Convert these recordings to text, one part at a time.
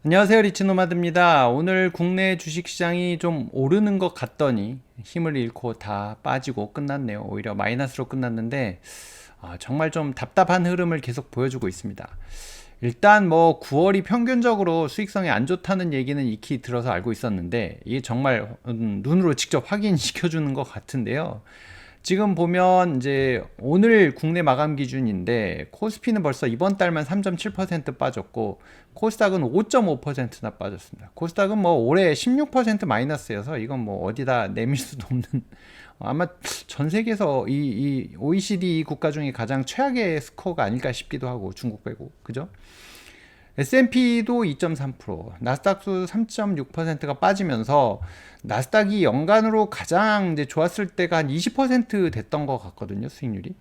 안녕하세요, 리치노마드입니다. 오늘 국내 주식시장이 좀 오르는 것 같더니 힘을 잃고 다 빠지고 끝났네요. 오히려 마이너스로 끝났는데 정말 좀 답답한 흐름을 계속 보여주고 있습니다. 일단 뭐 9월이 평균적으로 수익성이 안 좋다는 얘기는 익히 들어서 알고 있었는데 이게 정말 눈으로 직접 확인시켜주는 것 같은데요. 지금 보면 이제 오늘 국내 마감 기준인데 코스피는 벌써 이번 달만 3.7% 빠졌고 코스닥은 5.5%나 빠졌습니다. 코스닥은 뭐 올해 16% 마이너스여서 이건 뭐 어디다 내밀 수도 없는 아마 전 세계에서 이 OECD 국가 중에 가장 최악의 스코어가 아닐까 싶기도 하고 중국 빼고 그죠? S&P도 2.3%, 나스닥도 3.6%가 빠지면서 나스닥이 연간으로 가장 이제 좋았을 때가 한 20% 됐던 것 같거든요, 수익률이.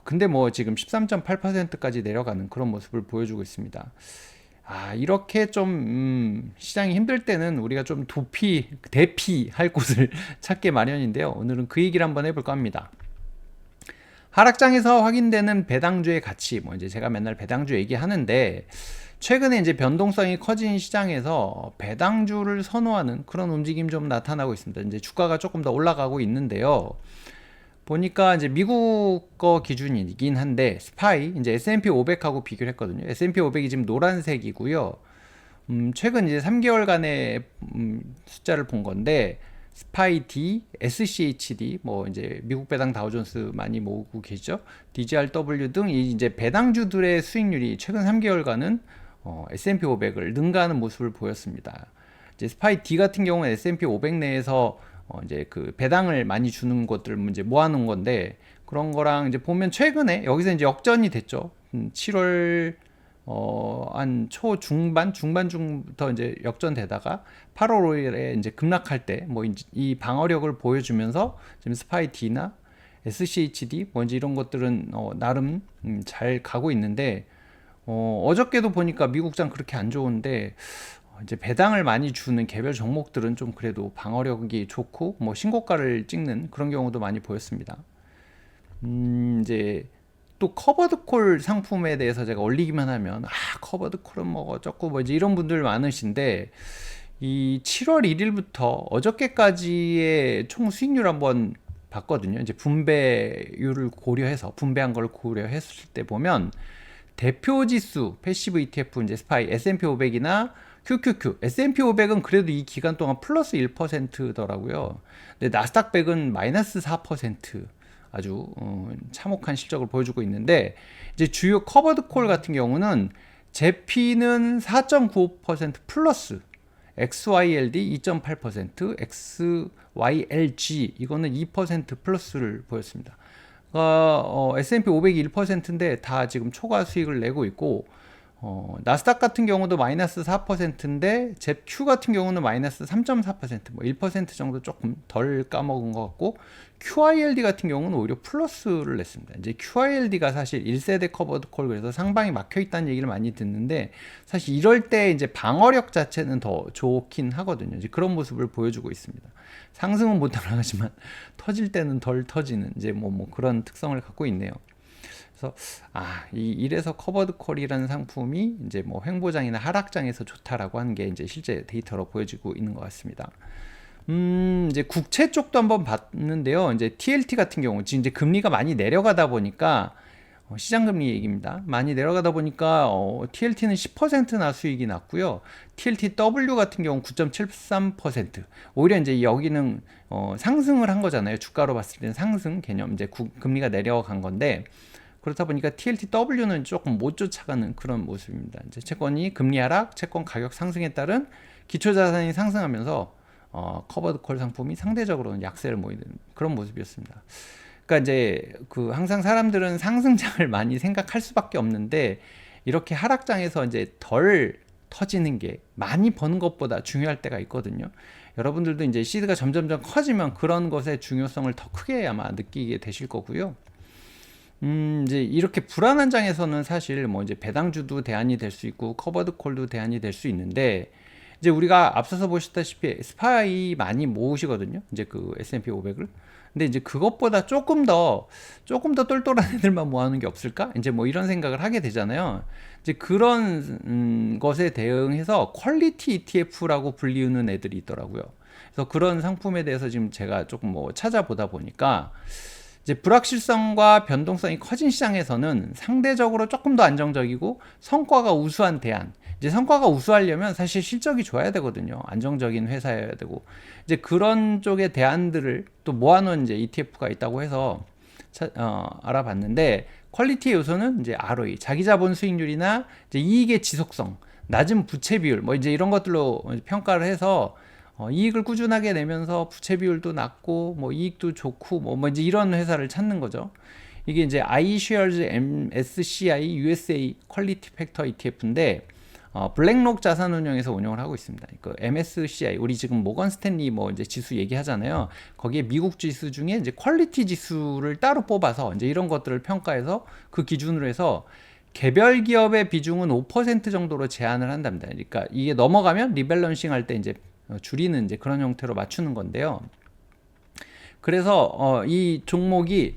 근데 뭐 지금 13.8%까지 내려가는 그런 모습을 보여주고 있습니다. 이렇게 좀 시장이 힘들 때는 우리가 좀 대피할 곳을 찾게 마련인데요. 오늘은 그 얘기를 한번 해볼까 합니다. 하락장에서 확인되는 배당주의 가치, 뭐 이제 제가 맨날 배당주 얘기하는데 최근에 이제 변동성이 커진 시장에서 배당주를 선호하는 그런 움직임 좀 나타나고 있습니다. 이제 주가가 조금 더 올라가고 있는데요. 보니까 이제 미국 거 기준이긴 한데 스파이 이제 S&P 500하고 비교를 했거든요. S&P 500이 지금 노란색이고요. 최근 이제 3개월간의 숫자를 본 건데 스파이 D, SCHD 뭐 이제 미국 배당 다우존스 많이 모으고 계시죠? DGRW 등 이제 배당주들의 수익률이 최근 3개월간은 S&P 500을 능가하는 모습을 보였습니다. 이제 스파이 D 같은 경우는 S&P 500 내에서 이제 그 배당을 많이 주는 것들 이제 모아놓은 건데 그런 거랑 이제 보면 최근에 여기서 이제 역전이 됐죠. 7월 한 중반부터 이제 역전되다가 8월 5일에 이제 급락할 때 뭐 이 방어력을 보여주면서 지금 스파이 D나 SCHD 뭔지 이런 것들은 나름 잘 가고 있는데 어저께도 보니까 미국장 그렇게 안 좋은데 이제 배당을 많이 주는 개별 종목들은 좀 그래도 방어력이 좋고 뭐 신고가를 찍는 그런 경우도 많이 보였습니다. 이제 또 커버드 콜 상품에 대해서 제가 올리기만 하면 커버드 콜은 뭐 어쩌고 뭐 이제 이런 분들 많으신데 이 7월 1일부터 어저께까지의 총 수익률 한번 봤거든요. 이제 분배율을 고려해서 분배한 걸 고려했을 때 보면 대표 지수 패시브 ETF 이제 스파이 S&P 500이나 QQQ S&P 500은 그래도 이 기간 동안 플러스 1%더라고요. 근데 나스닥 100은 마이너스 4% 아주 참혹한 실적을 보여주고 있는데 이제 주요 커버드 콜 같은 경우는 제피는 4.95% 플러스 XYLD 2.8%, XYLG 이거는 2% 플러스를 보였습니다. S&P 500이 1%인데 다 지금 초과 수익을 내고 있고 나스닥 같은 경우도 마이너스 4%인데 잽Q 같은 경우는 마이너스 3.4%뭐 1% 정도 조금 덜 까먹은 것 같고 QILD 같은 경우는 오히려 플러스를 냈습니다. 이제 QILD가 사실 1세대 커버드 콜 그래서 상방이 막혀 있다는 얘기를 많이 듣는데 사실 이럴 때 이제 방어력 자체는 더 좋긴 하거든요. 이제 그런 모습을 보여주고 있습니다. 상승은 못 따라가지만 터질 때는 덜 터지는 이제 뭐 그런 특성을 갖고 있네요. 그래서 이래서 커버드 콜이라는 상품이 이제 뭐 횡보장이나 하락장에서 좋다라고 하는 게 이제 실제 데이터로 보여지고 있는 것 같습니다. 이제 국채 쪽도 한번 봤는데요. 이제 TLT 같은 경우 지금 이제 금리가 많이 내려가다 보니까 시장 금리 얘기입니다. 많이 내려가다 보니까 TLT는 10%나 수익이 났고요. TLTW 같은 경우 9.73%. 오히려 이제 여기는 상승을 한 거잖아요. 주가로 봤을 때는 상승 개념 이제 금리가 내려간 건데 그렇다 보니까 TLTW는 조금 못 쫓아가는 그런 모습입니다. 이제 채권이 금리 하락, 채권 가격 상승에 따른 기초 자산이 상승하면서 커버드 콜 상품이 상대적으로는 약세를 보이는 그런 모습이었습니다. 그러니까 이제 그 항상 사람들은 상승장을 많이 생각할 수밖에 없는데 이렇게 하락장에서 이제 덜 터지는 게 많이 버는 것보다 중요할 때가 있거든요. 여러분들도 이제 시드가 점점점 커지면 그런 것의 중요성을 더 크게 아마 느끼게 되실 거고요. 이제 이렇게 불안한 장에서는 사실 뭐 이제 배당주도 대안이 될 수 있고 커버드 콜도 대안이 될 수 있는데 이제 우리가 앞서서 보셨다시피 스파이 많이 모으시거든요. 이제 그 S&P 500을. 근데 이제 그것보다 조금 더 똘똘한 애들만 모아놓은 게 없을까? 이제 뭐 이런 생각을 하게 되잖아요. 이제 그런 것에 대응해서 퀄리티 ETF라고 불리우는 애들이 있더라고요. 그래서 그런 상품에 대해서 지금 제가 조금 뭐 찾아보다 보니까 이제 불확실성과 변동성이 커진 시장에서는 상대적으로 조금 더 안정적이고 성과가 우수한 대안. 이제 성과가 우수하려면 사실 실적이 좋아야 되거든요. 안정적인 회사여야 되고. 이제 그런 쪽의 대안들을 또 모아놓은 이제 ETF가 있다고 해서 알아봤는데, 퀄리티 요소는 이제 ROE, 자기 자본 수익률이나 이제 이익의 지속성, 낮은 부채 비율, 뭐 이제 이런 것들로 평가를 해서 이익을 꾸준하게 내면서 부채 비율도 낮고 뭐 이익도 좋고 뭐 이제 이런 회사를 찾는 거죠. 이게 이제 iShares MSCI USA 퀄리티 팩터 ETF인데 블랙록 자산운용에서 운영을 하고 있습니다. 그 MSCI, 우리 지금 모건 스탠리 뭐 이제 지수 얘기하잖아요. 거기에 미국 지수 중에 이제 퀄리티 지수를 따로 뽑아서 이제 이런 것들을 평가해서 그 기준으로 해서 개별 기업의 비중은 5% 정도로 제한을 한답니다. 그러니까 이게 넘어가면 리밸런싱 할 때 이제 줄이는 이제 그런 형태로 맞추는 건데요. 그래서 이 종목이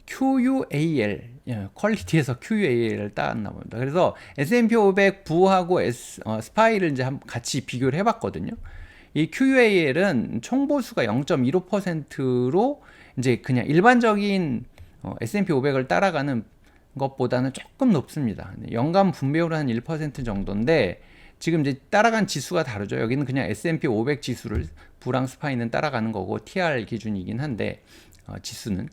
QUAL, 퀄리티에서 QUAL을 따왔나 봅니다. 그래서 S&P 500 부하고 스파이를 이제 같이 비교를 해봤거든요. 이 QUAL은 총보수가 0.15%로 이제 그냥 일반적인 S&P 500을 따라가는 것보다는 조금 높습니다. 연간 분배율은 한 1% 정도인데 지금 이제 따라간 지수가 다르죠. 여기는 그냥 S&P 500 지수를 부랑 스파이는 따라가는 거고 TR 기준이긴 한데 지수는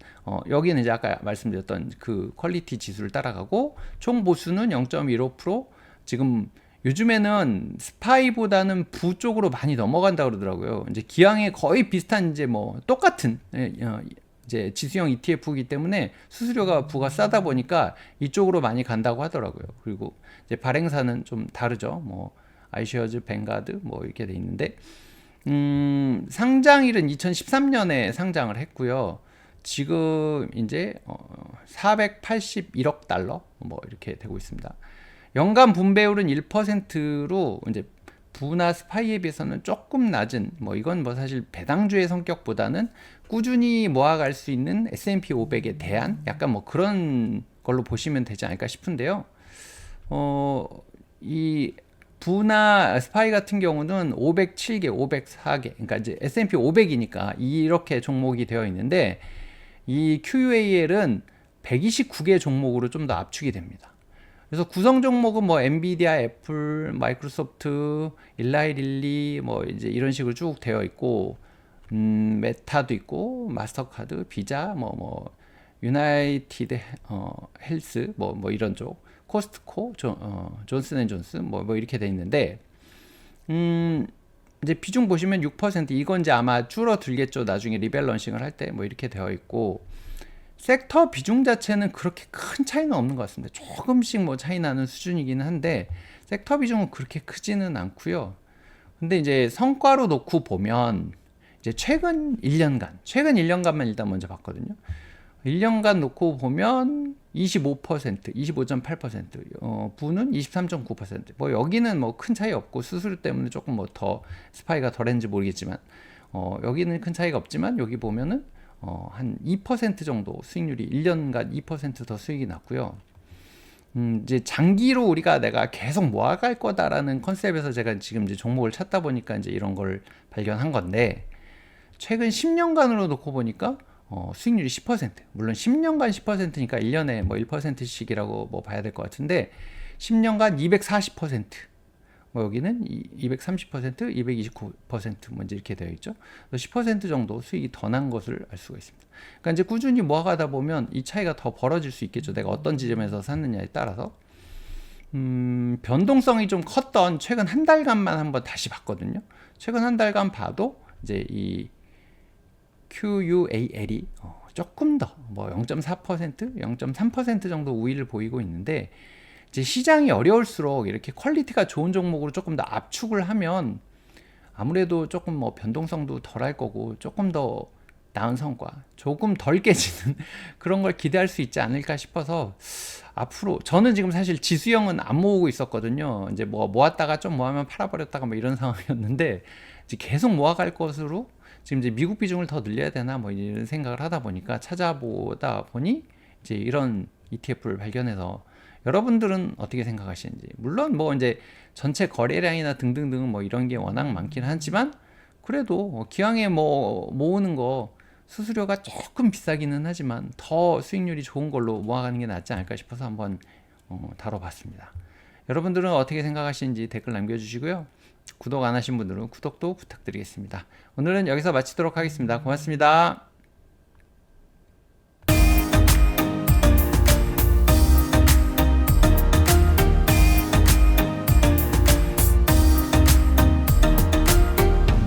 여기는 이제 아까 말씀드렸던 그 퀄리티 지수를 따라가고 총 보수는 0.15%. 지금 요즘에는 스파이보다는 부 쪽으로 많이 넘어간다 그러더라고요. 이제 기왕에 거의 비슷한 이제 뭐 똑같은 이제 지수형 ETF이기 때문에 수수료가 부가 싸다 보니까 이쪽으로 많이 간다고 하더라고요. 그리고 이제 발행사는 좀 다르죠. 뭐 아이쉐어즈, 뱅가드 뭐 이렇게 돼 있는데 상장일은 2013년에 상장을 했고요. 지금 이제 481억 달러 뭐 이렇게 되고 있습니다. 연간 분배율은 1%로 이제 부나 스파이에 비해서는 조금 낮은, 뭐 이건 뭐 사실 배당주의 성격보다는 꾸준히 모아갈 수 있는 S&P 500에 대한 약간 뭐 그런 걸로 보시면 되지 않을까 싶은데요. 이 부나 스파이 같은 경우는 507개, 504개, 그러니까 이제 S&P 500이니까 이렇게 종목이 되어 있는데 이 QUAL은 129개 종목으로 좀 더 압축이 됩니다. 그래서 구성 종목은 뭐 엔비디아, 애플, 마이크로소프트, 일라이 릴리 뭐 이제 이런 식으로 쭉 되어 있고 메타도 있고 마스터카드, 비자, 뭐 유나이티드 헬스 뭐 이런 쪽, 코스트코, 존슨앤존슨 뭐 이렇게 돼 있는데 이제 비중 보시면 6%, 이건 이제 아마 줄어들겠죠. 나중에 리밸런싱을 할 때 뭐 이렇게 되어 있고 섹터 비중 자체는 그렇게 큰 차이는 없는 것 같습니다. 조금씩 뭐 차이 나는 수준이기는 한데 섹터 비중은 그렇게 크지는 않고요. 근데 이제 성과로 놓고 보면 이제 최근 1년간만 일단 먼저 봤거든요. 1년간 놓고 보면 25%, 25.8%, 부는 23.9%. 뭐 여기는 뭐 큰 차이 없고 수수료 때문에 조금 뭐 더 스파이가 덜했는지 모르겠지만 여기는 큰 차이가 없지만 여기 보면은 한 2% 정도 수익률이 1년간 2% 더 수익이 났고요. 이제 장기로 내가 계속 모아갈 거다라는 컨셉에서 제가 지금 이제 종목을 찾다 보니까 이제 이런 걸 발견한 건데 최근 10년간으로 놓고 보니까 수익률이 10%. 물론 10년간 10%니까 1년에 뭐 1%씩이라고 뭐 봐야 될 것 같은데 10년간 240%. 뭐 여기는 230%, 229%뭐 이제 이렇게 되어 있죠. 10% 정도 수익이 더 난 것을 알 수가 있습니다. 그러니까 이제 꾸준히 모아가다 보면 이 차이가 더 벌어질 수 있겠죠. 내가 어떤 지점에서 샀느냐에 따라서. 변동성이 좀 컸던 최근 한 달간만 한번 다시 봤거든요. 최근 한 달간 봐도 이제 이 QUAL이 조금 더 뭐 0.4%, 0.3% 정도 우위를 보이고 있는데 이제 시장이 어려울수록 이렇게 퀄리티가 좋은 종목으로 조금 더 압축을 하면 아무래도 조금 뭐 변동성도 덜할 거고 조금 더 나은 성과, 조금 덜 깨지는 그런 걸 기대할 수 있지 않을까 싶어서 앞으로 저는 지금 사실 지수형은 안 모으고 있었거든요. 이제 뭐 모았다가 좀 모으면 팔아버렸다가 뭐 이런 상황이었는데 이제 계속 모아갈 것으로 지금 이제 미국 비중을 더 늘려야 되나 뭐 이런 생각을 하다 보니까 찾아보다 보니 이제 이런 ETF를 발견해서 여러분들은 어떻게 생각하시는지. 물론 뭐 이제 전체 거래량이나 등등등 뭐 이런 게 워낙 많긴 하지만 그래도 기왕에 뭐 모으는 거 수수료가 조금 비싸기는 하지만 더 수익률이 좋은 걸로 모아가는 게 낫지 않을까 싶어서 한번 다뤄봤습니다. 여러분들은 어떻게 생각하시는지 댓글 남겨주시고요. 구독 안 하신 분들은 구독도 부탁드리겠습니다. 오늘은 여기서 마치도록 하겠습니다. 고맙습니다.